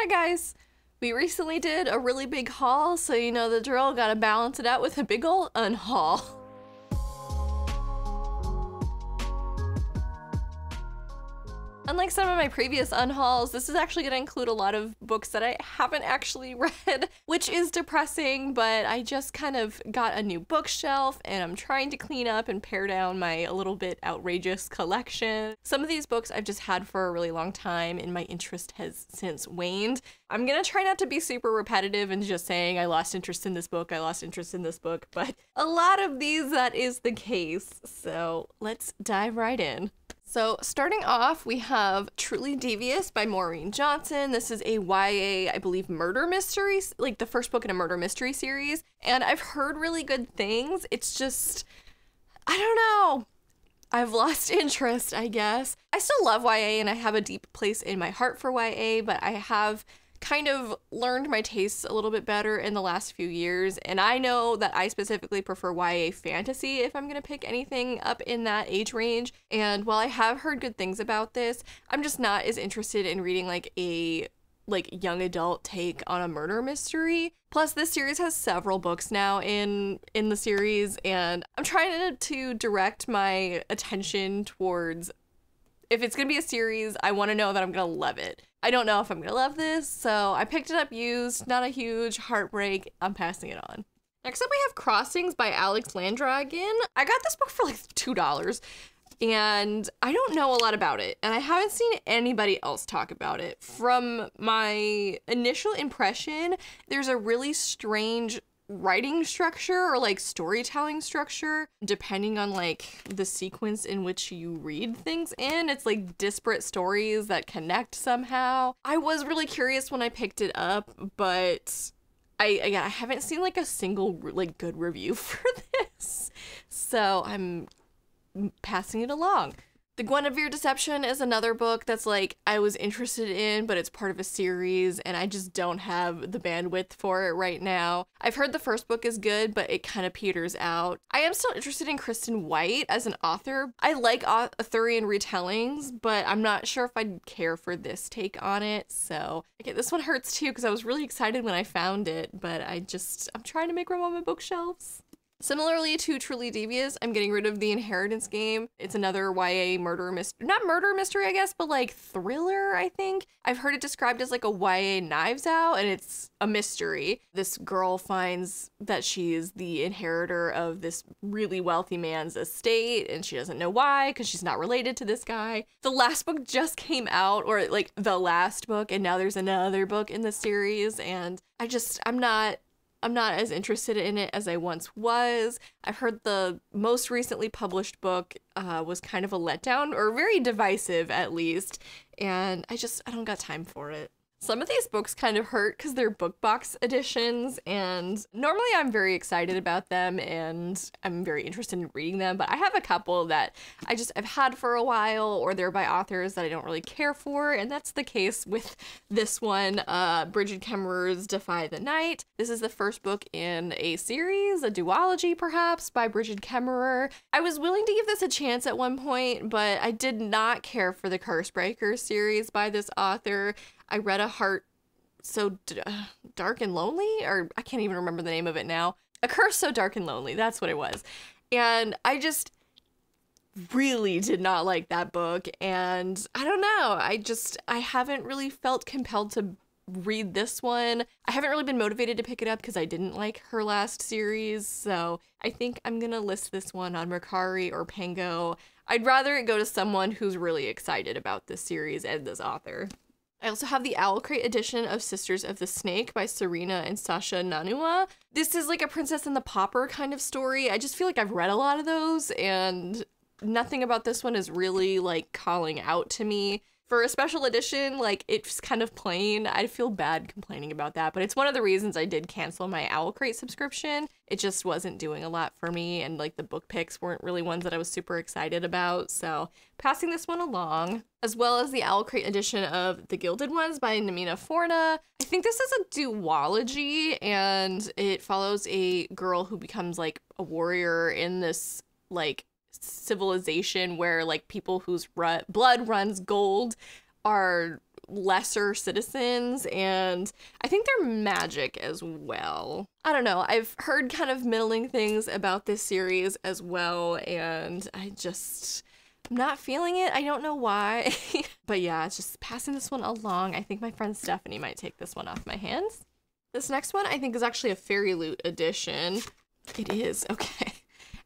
Hi guys! We recently did a really big haul, so you know the drill, gotta balance it out with a big ol' unhaul. Unlike some of my previous unhauls, this is actually going to include a lot of books that I haven't actually read, which is depressing, but I just kind of got a new bookshelf and I'm trying to clean up and pare down my a little bit outrageous collection. Some of these books I've just had for a really long time and my interest has since waned. I'm going to try not to be super repetitive and just saying I lost interest in this book, I lost interest in this book, but a lot of these that is the case, so let's dive right in. So starting off, we have Truly Devious by Maureen Johnson. This is a YA, I believe, murder mystery, like the first book in a murder mystery series. And I've heard really good things. It's just, I don't know. I've lost interest, I guess. I still love YA and I have a deep place in my heart for YA, but I have kind of learned my tastes a little bit better in the last few years, and I know that I specifically prefer YA fantasy if I'm gonna pick anything up in that age range. And while I have heard good things about this, I'm just not as interested in reading like a young adult take on a murder mystery. Plus this series has several books now in the series, and I'm trying to direct my attention towards, if it's gonna be a series, I want to know that I'm gonna love it. I don't know if I'm gonna love this, so I picked it up used, not a huge heartbreak, I'm passing it on. Next up we have Crossings by Alex Landdragon. I got this book for like $2, and I don't know a lot about it, and I haven't seen anybody else talk about it. From my initial impression, there's a really strange writing structure or like storytelling structure depending on like the sequence in which you read things in. It's like disparate stories that connect somehow. I was really curious when I picked it up, but I haven't seen like a single like good review for this, so I'm passing it along. The Guinevere Deception is another book that's like I was interested in, but it's part of a series and I just don't have the bandwidth for it right now. I've heard the first book is good, but it kind of peters out. I am still interested in Kristen White as an author. I like Arthurian retellings, but I'm not sure if I'd care for this take on it. So okay, this one hurts too because I was really excited when I found it, but I'm trying to make room on my bookshelves. Similarly to Truly Devious, I'm getting rid of The Inheritance Game. It's another YA murder mystery, not murder mystery, I guess, but like thriller, I think. I've heard it described as like a YA Knives Out, and it's a mystery. This girl finds that she is the inheritor of this really wealthy man's estate, and she doesn't know why, because she's not related to this guy. The last book just came out, or like the last book, and now there's another book in the series, and I'm not as interested in it as I once was. I've heard the most recently published book was kind of a letdown, or very divisive at least, and I don't got time for it. Some of these books kind of hurt because they're book box editions, and normally I'm very excited about them and I'm very interested in reading them, but I have a couple that I've had for a while, or they're by authors that I don't really care for, and that's the case with this one, Brigid Kemmerer's Defy the Night. This is the first book in a series, a duology perhaps, by Brigid Kemmerer. I was willing to give this a chance at one point, but I did not care for the Cursebreaker series by this author. I read A Heart So Dark and Lonely, or I can't even remember the name of it now. A Curse So Dark and Lonely, that's what it was. And I just really did not like that book, and I don't know, I haven't really felt compelled to read this one. I haven't really been motivated to pick it up because I didn't like her last series, so I think I'm gonna list this one on Mercari or Pango. I'd rather it go to someone who's really excited about this series and this author. I also have the Owl Crate edition of Sisters of the Snake by Serena and Sasha Nanua. This is like a Princess and the Pauper kind of story. I just feel like I've read a lot of those, and nothing about this one is really like calling out to me. For a special edition, like, it's kind of plain. I feel bad complaining about that, but it's one of the reasons I did cancel my Owl Crate subscription. It just wasn't doing a lot for me, and like the book picks weren't really ones that I was super excited about, so passing this one along. As well as the Owl Crate edition of The Gilded Ones by Namina Forna. I think this is a duology, and it follows a girl who becomes like a warrior in this like civilization where like people whose blood runs gold are lesser citizens, and I think they're magic as well. I don't know, I've heard kind of middling things about this series as well, and I'm not feeling it. I don't know why. But yeah, it's just passing this one along. I think my friend Stephanie might take this one off my hands. This next one I think is actually a Fairy Loot edition. It is, okay.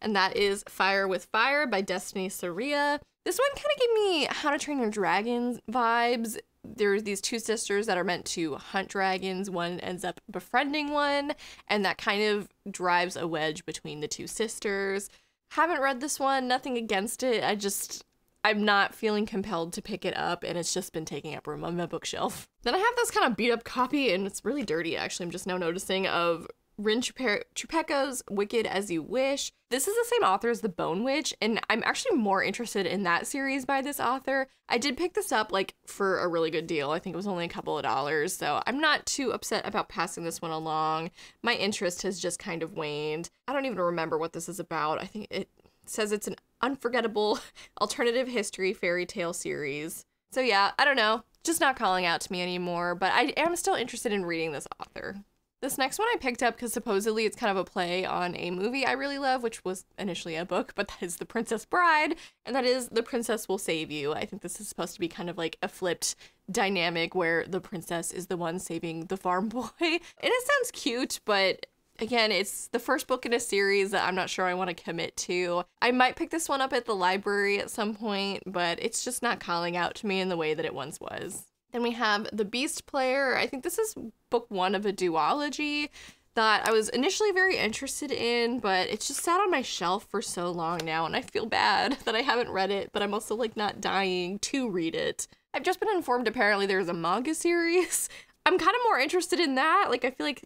And that is Fire with Fire by Destiny Saria. This one kind of gave me How to Train Your Dragon vibes. There's these two sisters that are meant to hunt dragons. One ends up befriending one, and that kind of drives a wedge between the two sisters. Haven't read this one, nothing against it. I'm not feeling compelled to pick it up, and it's just been taking up room on my bookshelf. Then I have this kind of beat up copy, and it's really dirty actually, I'm just now noticing, of Rin Chupeco's Wicked As You Wish. This is the same author as The Bone Witch, and I'm actually more interested in that series by this author. I did pick this up like for a really good deal. I think it was only a couple of dollars, so I'm not too upset about passing this one along. My interest has just kind of waned. I don't even remember what this is about. I think it says it's an unforgettable alternative history fairy tale series. So yeah, I don't know, just not calling out to me anymore, but I am still interested in reading this author. This next one I picked up because supposedly it's kind of a play on a movie I really love, which was initially a book, but that is The Princess Bride, and that is The Princess Will Save You. I think this is supposed to be kind of like a flipped dynamic where the princess is the one saving the farm boy. And it sounds cute, but again, it's the first book in a series that I'm not sure I want to commit to. I might pick this one up at the library at some point, but it's just not calling out to me in the way that it once was. Then we have The Beast Player. I think this is book one of a duology that I was initially very interested in, but it's just sat on my shelf for so long now, and I feel bad that I haven't read it, but I'm also like not dying to read it. I've just been informed apparently there's a manga series. I'm kind of more interested in that. Like, I feel like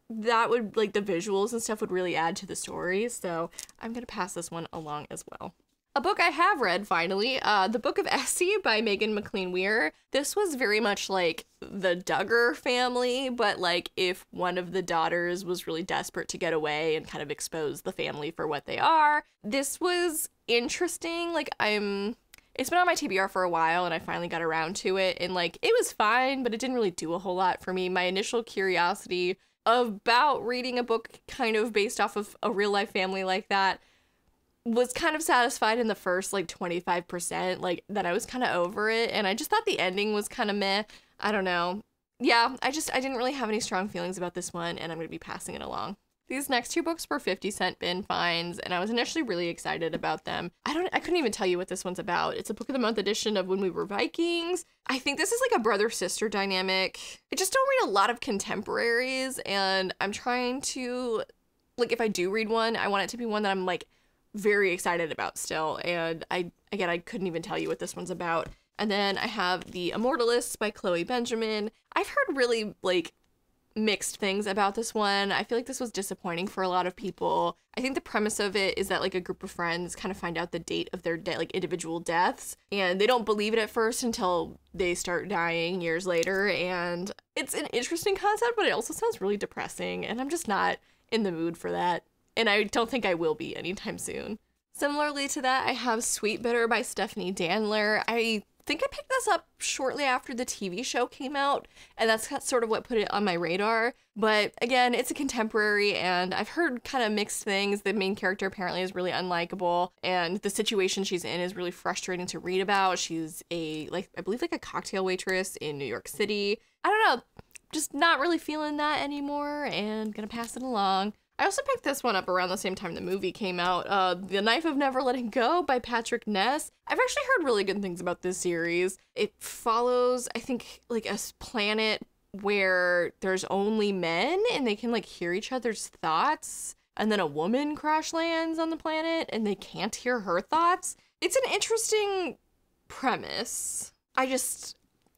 that would, like, the visuals and stuff would really add to the story, so I'm gonna pass this one along as well. A book I have read, finally, The Book of Essie by Megan McLean Weir. This was very much like the Duggar family, but like if one of the daughters was really desperate to get away and kind of expose the family for what they are. This was interesting. Like, it's been on my TBR for a while, and I finally got around to it, and like it was fine, but it didn't really do a whole lot for me. My initial curiosity about reading a book kind of based off of a real life family like that was kind of satisfied in the first like 25%, like then I was kind of over it, and I just thought the ending was kind of meh. I don't know. Yeah, I didn't really have any strong feelings about this one, and I'm gonna be passing it along. These next two books were 50-cent bin finds, and I was initially really excited about them. I couldn't even tell you what this one's about. It's a Book of the Month edition of When We Were Vikings. I think this is like a brother-sister dynamic. I just don't read a lot of contemporaries, and I'm trying to, like, if I do read one, I want it to be one that I'm like very excited about still, and I couldn't even tell you what this one's about. And then I have The Immortalists by Chloe Benjamin. I've heard really like mixed things about this one. I feel like this was disappointing for a lot of people. I think the premise of it is that like a group of friends kind of find out the date of their like individual deaths, and they don't believe it at first until they start dying years later, and it's an interesting concept, but it also sounds really depressing, and I'm just not in the mood for that. And I don't think I will be anytime soon. Similarly to that, I have Sweet Bitter by Stephanie Danler. I think I picked this up shortly after the TV show came out, and that's sort of what put it on my radar. But again, it's a contemporary, and I've heard kind of mixed things. The main character apparently is really unlikable, and the situation she's in is really frustrating to read about. She's I believe like a cocktail waitress in New York City. I don't know, just not really feeling that anymore, and gonna pass it along. I also picked this one up around the same time the movie came out, The Knife of Never Letting Go by Patrick Ness. I've actually heard really good things about this series. It follows, I think, like a planet where there's only men and they can like hear each other's thoughts, and then a woman crash lands on the planet and they can't hear her thoughts. It's an interesting premise.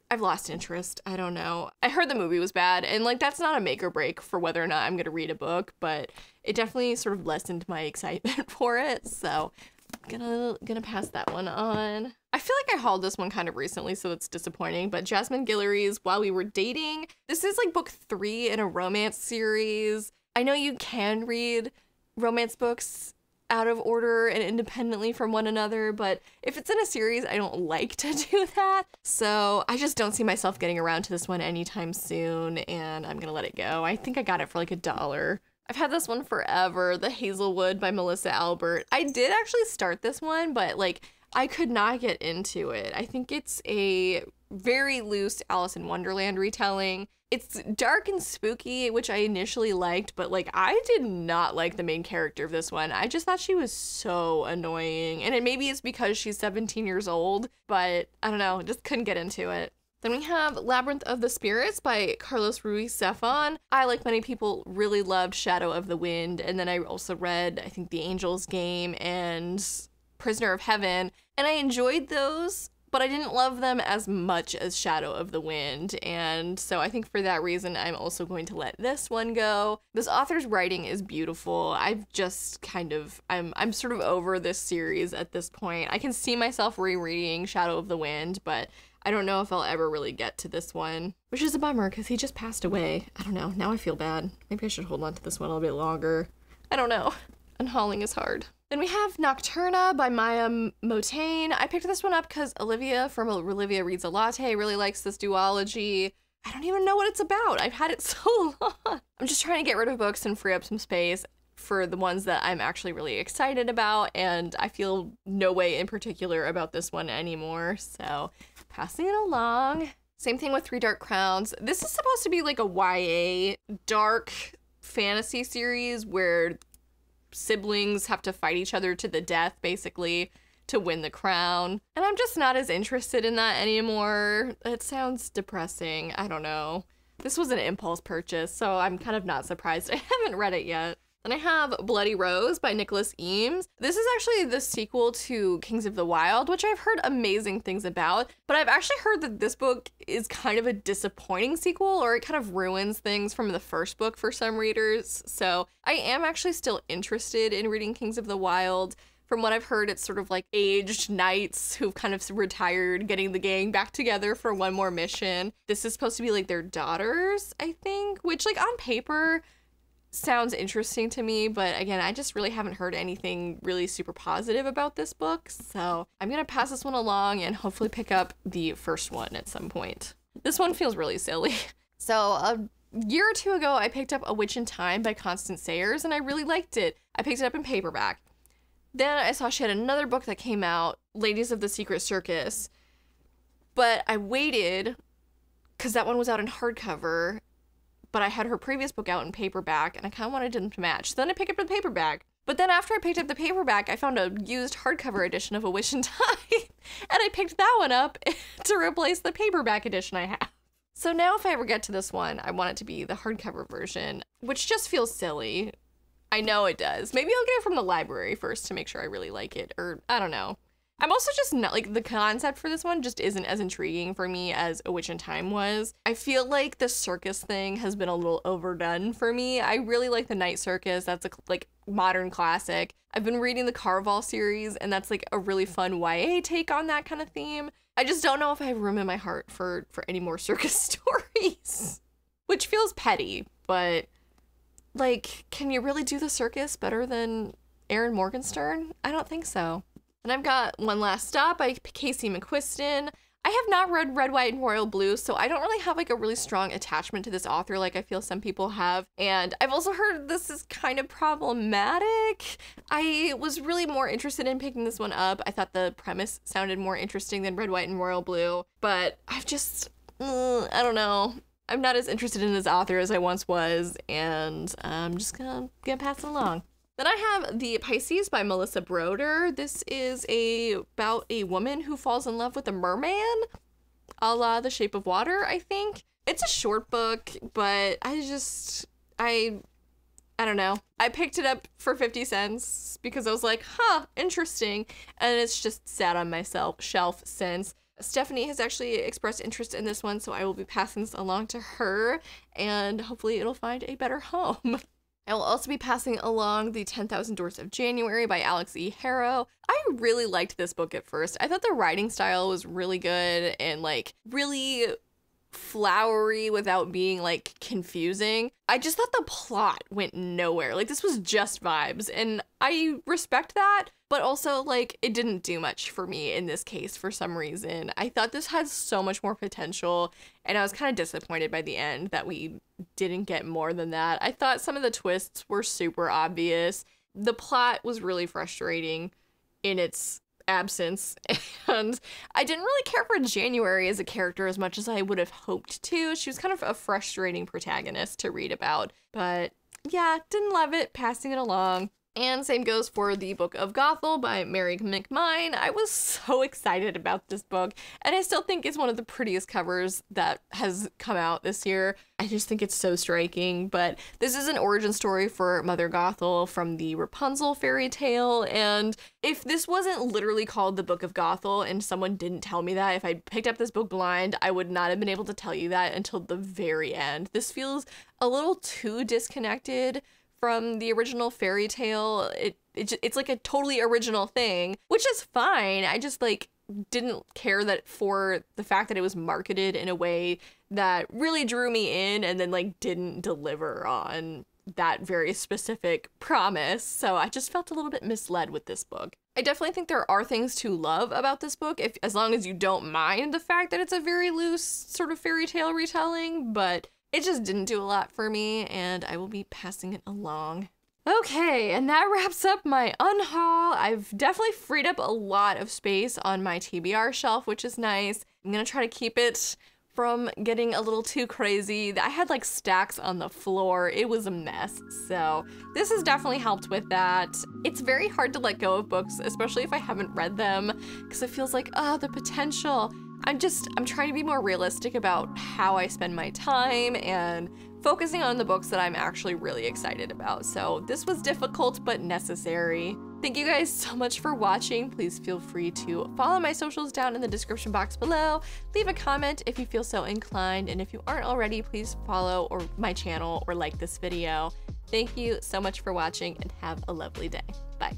I've lost interest. I don't know. I heard the movie was bad, and like that's not a make or break for whether or not I'm gonna read a book, but it definitely sort of lessened my excitement for it, so I'm gonna pass that one on. I feel like I hauled this one kind of recently, so it's disappointing, but Jasmine Guillory's While We Were Dating. This is like book 3 in a romance series. I know you can read romance books out of order and independently from one another, but if it's in a series, I don't like to do that. So I just don't see myself getting around to this one anytime soon, and I'm gonna let it go. I think I got it for like $1. I've had this one forever, The Hazelwood by Melissa Albert. I did actually start this one, but like I could not get into it. I think it's a very loose Alice in Wonderland retelling. It's dark and spooky, which I initially liked, but like I did not like the main character of this one. I just thought she was so annoying. And maybe it's because she's 17 years old, but I don't know, just couldn't get into it. Then we have Labyrinth of the Spirits by Carlos Ruiz Zafón. I, like many people, really loved Shadow of the Wind. And then I also read, I think, The Angel's Game and Prisoner of Heaven. And I enjoyed those, but I didn't love them as much as Shadow of the Wind, and so I think for that reason I'm also going to let this one go. This author's writing is beautiful. I've just I'm sort of over this series at this point. I can see myself rereading Shadow of the Wind, but I don't know if I'll ever really get to this one, which is a bummer because he just passed away. I don't know, now I feel bad. Maybe I should hold on to this one a little bit longer. I don't know. Unhauling is hard. Then we have Nocturna by Maya Motain. I picked this one up because Olivia from Olivia Reads a Latte really likes this duology. I don't even know what it's about. I've had it so long. I'm just trying to get rid of books and free up some space for the ones that I'm actually really excited about, and I feel no way in particular about this one anymore, so passing it along. Same thing with Three Dark Crowns. This is supposed to be like a YA dark fantasy series where siblings have to fight each other to the death, basically, to win the crown. And I'm just not as interested in that anymore. It sounds depressing. I don't know. This was an impulse purchase, so I'm kind of not surprised I haven't read it yet. Then I have Bloody Rose by Nicholas Eames. This is actually the sequel to Kings of the Wild, which I've heard amazing things about, but I've actually heard that this book is kind of a disappointing sequel, or it kind of ruins things from the first book for some readers. So I am actually still interested in reading Kings of the Wild. From what I've heard, it's sort of like aged knights who've kind of retired, getting the gang back together for one more mission. This is supposed to be like their daughters, I think, which like on paper sounds interesting to me, but again, I just really haven't heard anything really super positive about this book, so I'm gonna pass this one along and hopefully pick up the first one at some point. This one feels really silly. So a year or two ago, I picked up A Witch in Time by Constance Sayers, and I really liked it. I picked it up in paperback. Then I saw she had another book that came out, Ladies of the Secret Circus, but I waited because that one was out in hardcover, but I had her previous book out in paperback, and I kind of wanted them to match. So then I picked up the paperback. But then after I picked up the paperback, I found a used hardcover edition of A Witch in Time, and I picked that one up to replace the paperback edition I have. So now if I ever get to this one, I want it to be the hardcover version, which just feels silly. I know it does. Maybe I'll get it from the library first to make sure I really like it, or I don't know. I'm also just not, like, the concept for this one just isn't as intriguing for me as A Witch in Time was. I feel like the circus thing has been a little overdone for me. I really like the Night Circus. That's a, like, modern classic. I've been reading the Carval series, and that's, like, a really fun YA take on that kind of theme. I just don't know if I have room in my heart for any more circus stories, which feels petty, but, like, can you really do the circus better than Erin Morgenstern? I don't think so. And I've got One Last Stop by Casey McQuiston. I have not read Red, White, and Royal Blue, so I don't really have like a really strong attachment to this author like I feel some people have. And I've also heard this is kind of problematic. I was really more interested in picking this one up. I thought the premise sounded more interesting than Red, White, and Royal Blue, but I've just, I don't know. I'm not as interested in this author as I once was, and I'm just gonna pass it along. Then I have The Pisces by Melissa Broder. This is about a woman who falls in love with a merman, a la The Shape of Water, I think. It's a short book, but I don't know. I picked it up for 50 cents because I was like, huh, interesting. And it's just sat on my shelf since. Stephanie has actually expressed interest in this one, so I will be passing this along to her, and hopefully it'll find a better home. I will also be passing along The 10,000 Doors of January by Alex E. Harrow. I really liked this book at first. I thought the writing style was really good and like really flowery without being like confusing. I just thought the plot went nowhere. Like, this was just vibes, and I respect that, but also like it didn't do much for me in this case for some reason. I thought this had so much more potential, and I was kind of disappointed by the end that we didn't get more than that. I thought some of the twists were super obvious. The plot was really frustrating in its absence, and I didn't really care for January as a character as much as I would have hoped to. She was kind of a frustrating protagonist to read about, but yeah, didn't love it, passing it along. And same goes for the Book of Gothel by Mary McMine. I was so excited about this book, and I still think it's one of the prettiest covers that has come out this year. I just think it's so striking, but this is an origin story for Mother Gothel from the Rapunzel fairy tale, and if this wasn't literally called the Book of Gothel and someone didn't tell me that, if I picked up this book blind, I would not have been able to tell you that until the very end. This feels a little too disconnected from the original fairy tale. It's like a totally original thing, which is fine. I just like didn't care that for the fact that it was marketed in a way that really drew me in and then like didn't deliver on that very specific promise. So I just felt a little bit misled with this book. I definitely think there are things to love about this book, as long as you don't mind the fact that it's a very loose sort of fairy tale retelling, but it just didn't do a lot for me, and I will be passing it along. Okay, and that wraps up my unhaul. I've definitely freed up a lot of space on my TBR shelf, which is nice. I'm gonna try to keep it from getting a little too crazy. I had like stacks on the floor. It was a mess. So this has definitely helped with that. It's very hard to let go of books, especially if I haven't read them, because it feels like, oh, the potential. I'm trying to be more realistic about how I spend my time and focusing on the books that I'm actually really excited about. So this was difficult but necessary. Thank you guys so much for watching. Please feel free to follow my socials down in the description box below. Leave a comment if you feel so inclined, and if you aren't already, please follow my channel or like this video. Thank you so much for watching, and have a lovely day. Bye.